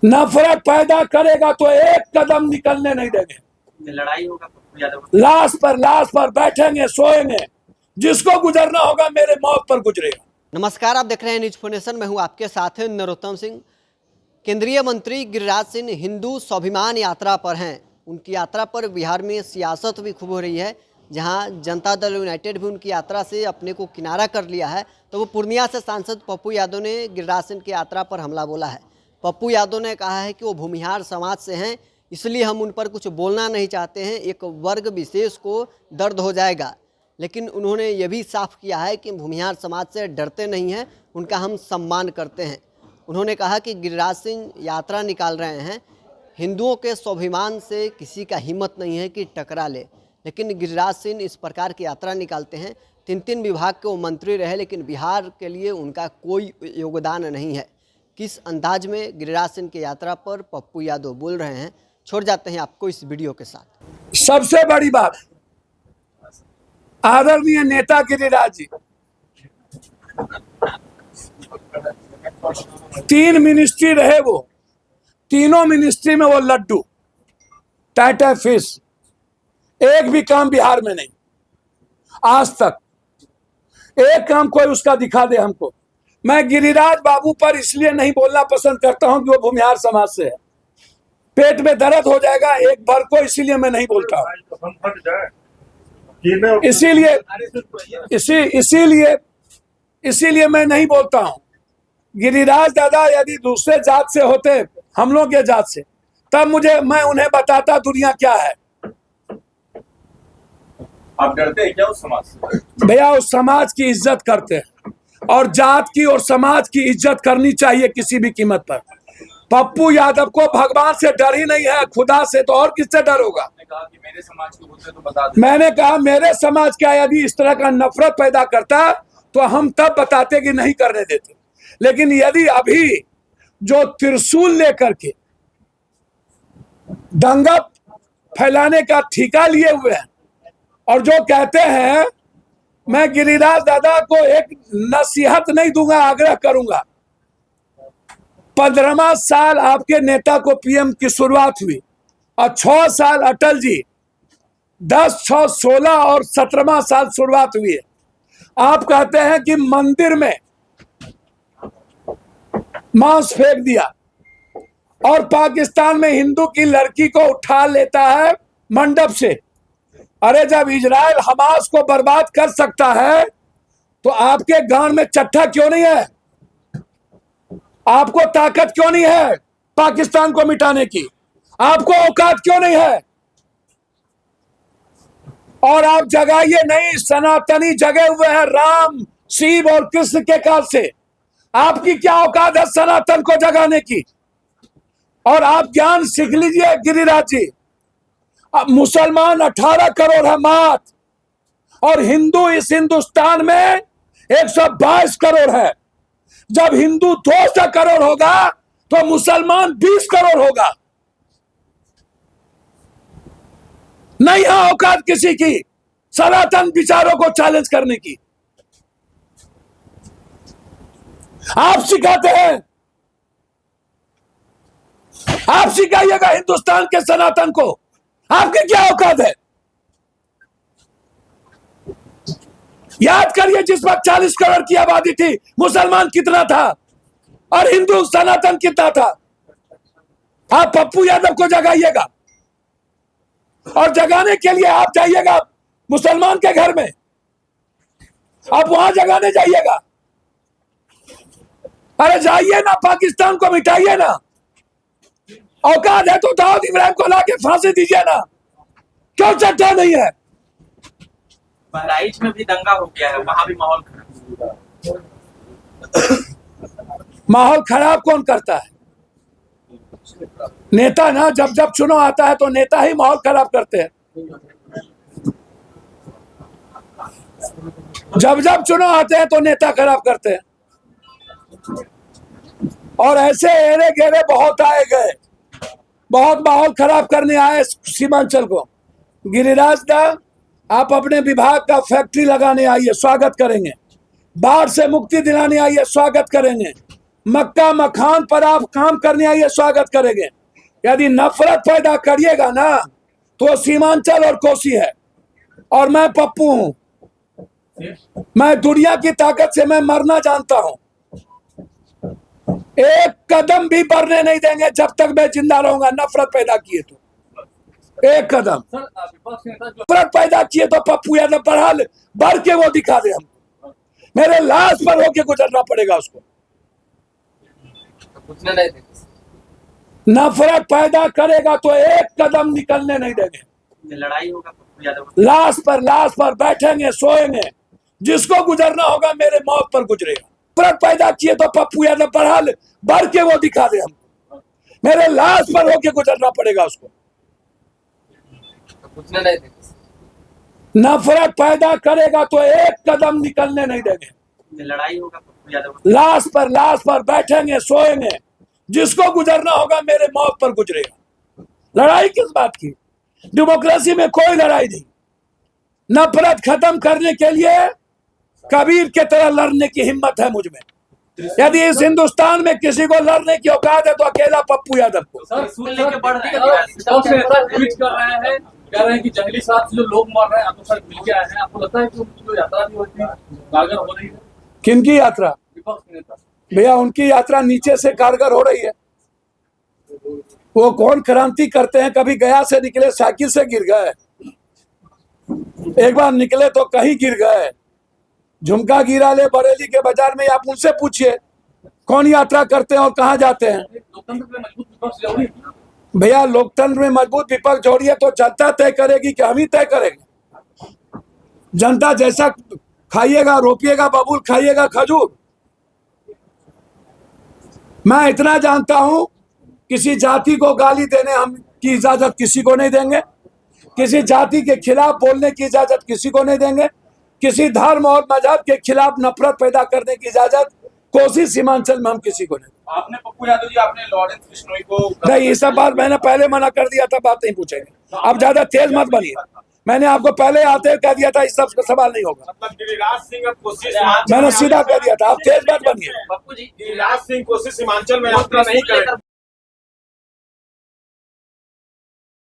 नफरत पैदा करेगा तो एक कदम निकलने नहीं देंगे। लड़ाई होगा लाश पर बैठेंगे, सोएंगे, जिसको गुजरना होगा मेरे मौत पर गुजरेगा। नमस्कार, आप देख रहे हैं न्यूज फोनेशन। मैं हूं आपके साथ नरोत्तम सिंह। केंद्रीय मंत्री गिरिराज सिंह हिंदू स्वाभिमान यात्रा पर हैं। उनकी यात्रा पर बिहार में सियासत भी खूब हो रही है। जहां जनता दल यूनाइटेड भी उनकी यात्रा से अपने को किनारा कर लिया है, तो वो पूर्णिया से सांसद पप्पू यादव ने गिरिराज सिंह की यात्रा पर हमला बोला है। पप्पू यादव ने कहा है कि वो भूमिहार समाज से हैं, इसलिए हम उन पर कुछ बोलना नहीं चाहते हैं, एक वर्ग विशेष को दर्द हो जाएगा। लेकिन उन्होंने ये भी साफ किया है कि भूमिहार समाज से डरते नहीं हैं, उनका हम सम्मान करते हैं। उन्होंने कहा कि गिरिराज सिंह यात्रा निकाल रहे हैं, हिंदुओं के स्वाभिमान से किसी का हिम्मत नहीं है कि टकरा ले, लेकिन गिरिराज सिंह इस प्रकार की यात्रा निकालते हैं। 3 विभाग के वो मंत्री रहे, लेकिन बिहार के लिए उनका कोई योगदान नहीं है। किस अंदाज में गिरिराज सिंह की यात्रा पर पप्पू यादव बोल रहे हैं, छोड़ जाते हैं आपको इस वीडियो के साथ। सबसे बड़ी बात, आदरणीय नेता गिरिराज जी 3 मिनिस्ट्री रहे, वो तीनों मिनिस्ट्री में वो लड्डू टाटा फिश, एक भी काम बिहार में नहीं। आज तक एक काम कोई उसका दिखा दे हमको। मैं गिरिराज बाबू पर इसलिए नहीं बोलना पसंद करता हूं कि वो भूमिहार समाज से है, पेट में दर्द हो जाएगा एक बार को, इसीलिए मैं नहीं बोलता हूं। इसीलिए मैं नहीं बोलता हूं। गिरिराज दादा यदि दूसरे जात से होते, हम लोग के जात से, तब मैं उन्हें बताता दुनिया क्या है। आप डरते हैं क्या उस समाज से? भैया उस समाज की इज्जत करते हैं, और जात की और समाज की इज्जत करनी चाहिए किसी भी कीमत पर। पप्पू यादव को भगवान से डर ही नहीं है, खुदा से तो और किससे डर होगा। कहा कि मेरे समाज के होते तो बता दो। मैंने कहा मेरे समाज का यदि इस तरह का नफरत पैदा करता तो हम तब बताते कि नहीं करने देते। लेकिन यदि अभी जो त्रिशूल लेकर के दंगा फैलाने का ठेका लिए हुए हैं, और जो कहते हैं, मैं गिरिराज दादा को एक नसीहत नहीं दूंगा, आग्रह करूंगा। 15वां साल आपके नेता को पीएम की शुरुआत हुई, और 6 साल अटल जी, 10, 6, 16 और 17वां साल शुरुआत हुई है। आप कहते हैं कि मंदिर में मांस फेंक दिया, और पाकिस्तान में हिंदू की लड़की को उठा लेता है मंडप से। अरे जब इजराइल हमास को बर्बाद कर सकता है, तो आपके गांव में चट्टा क्यों नहीं है? आपको ताकत क्यों नहीं है पाकिस्तान को मिटाने की? आपको औकात क्यों नहीं है? और आप जगाइए नहीं, सनातनी जगे हुए हैं राम, शिव और कृष्ण के काल से। आपकी क्या औकात है सनातन को जगाने की? और आप ज्ञान सीख लीजिए गिरिराज जी। अब मुसलमान 18 करोड़ है मात, और हिंदू इस हिंदुस्तान में 122 करोड़ है। जब हिंदू 200 करोड़ होगा तो मुसलमान 20 करोड़ होगा। नहीं है औकात किसी की सनातन विचारों को चैलेंज करने की। आप सिखाते हैं, आप सिखाइएगा हिंदुस्तान के सनातन को। आपकी क्या औकात है? याद करिए, जिस वक्त 40 करोड़ की आबादी थी, मुसलमान कितना था और हिंदू सनातन कितना था? आप पप्पू यादव को जगाइएगा, और जगाने के लिए आप जाइएगा मुसलमान के घर में, आप वहां जगाने जाइएगा। अरे जाइए ना, पाकिस्तान को मिटाइए ना। औकात है तो दाऊद इब्राहिम को लाके फांसी दीजिए ना, क्यों चट्टा नहीं है? बहराइच में भी दंगा हो गया है, वहां भी माहौल माहौल खराब कौन करता है? नेता ना। जब जब चुनाव आता है तो नेता ही माहौल खराब करते हैं। जब जब चुनाव आते हैं तो नेता खराब करते हैं। और ऐसे एरे घेरे बहुत आए गए, बहुत माहौल खराब करने आए सीमांचल को। गिरिराज दा, आप अपने विभाग का फैक्ट्री लगाने आइए, स्वागत करेंगे। बाढ़ से मुक्ति दिलाने आइए, स्वागत करेंगे। मक्का मखान पर आप काम करने आइए, स्वागत करेंगे। यदि नफरत पैदा करिएगा ना तो सीमांचल और कोसी है, और मैं पप्पू हूं। मैं दुनिया की ताकत से मैं मरना जानता हूं। एक कदम भी बढ़ने नहीं देंगे जब तक मैं जिंदा रहूंगा। नफरत पैदा किए तो एक कदम, नफरत पैदा किए तो पप्पू यादव बढ़ के वो दिखा दे हमको। मेरे लाश पर होके गुजरना पड़ेगा उसको। नफरत पैदा करेगा तो एक कदम निकलने नहीं देंगे। लड़ाई होगा पप्पू यादव, लाश पर बैठेंगे, सोएंगे। जिसको गुजरना होगा मेरे मौत पर गुजरेगा। नफरत पैदा किए तो पप्पू यादव बढ़ के वो दिखा दे हमको। मेरे लाश पर होके गुजरना पड़ेगा उसको। नफरत पैदा करेगा तो एक कदम निकलने नहीं देंगे। लड़ाई होगा पप्पू यादव, लाश पर बैठेंगे, सोएंगे। जिसको गुजरना होगा मेरे मौत पर गुजरेगा। लड़ाई किस बात की? डेमोक्रेसी में कोई लड़ाई नहीं। नफरत खत्म करने के लिए कबीर के तरह लड़ने की हिम्मत है मुझ में। यदि इस हिंदुस्तान में किसी को लड़ने की औकात है तो अकेला पप्पू यादव को। ट्वीट कर रहे हैं, कह रहे हैं कि जंगली साथ से जो लोग मर रहे हैं आपको सर मिल के आए हैं। आपको लगता है कि उनकी जो यात्रा भी होती है कारगर हो रही है? किनकी यात्रा? विपक्ष के नेता भैया, उनकी यात्रा नीचे से कारगर हो रही है। वो कौन क्रांति करते हैं? कभी गया से निकले साइकिल से गिर गए, एक बार निकले तो कहीं गिर गए। झुमका गिरा ले बरेली के बाजार में, आप उनसे पूछिए कौन यात्रा करते हैं और कहाँ जाते हैं। लोकतंत्र में मजबूत विपक्ष जरूरी है भैया। लोकतंत्र में मजबूत विपक्ष जोड़िए तो जनता तय करेगी कि हम ही तय करेंगे। जनता जैसा खाइएगा, रोपिएगा बबूल, खाइएगा खजूर। मैं इतना जानता हूं, किसी जाति को गाली देने हम की इजाजत किसी को नहीं देंगे। किसी जाति के खिलाफ बोलने की इजाजत किसी को नहीं देंगे। किसी धर्म और मजहब के खिलाफ नफरत पैदा करने की इजाजत कोसी सीमांचल में हम किसी को नहीं। आपने पप्पू यादव जी, आपने लॉरेंस बिश्नोई को नहीं, ये सब बात मैंने पहले मना कर दिया था, बात नहीं पूछेंगे। अब ज्यादा तेज मत बनिए। मैंने आपको पहले आते कह दिया था इस सब का सवाल नहीं होगा। मतलब गिरिराज सिंह अब कोसी मैंने सीधा कह दिया था, आप तेज मत बनिए। पप्पू जी, गिरिराज सिंह कोसी सीमांचल में यात्रा नहीं करेंगे।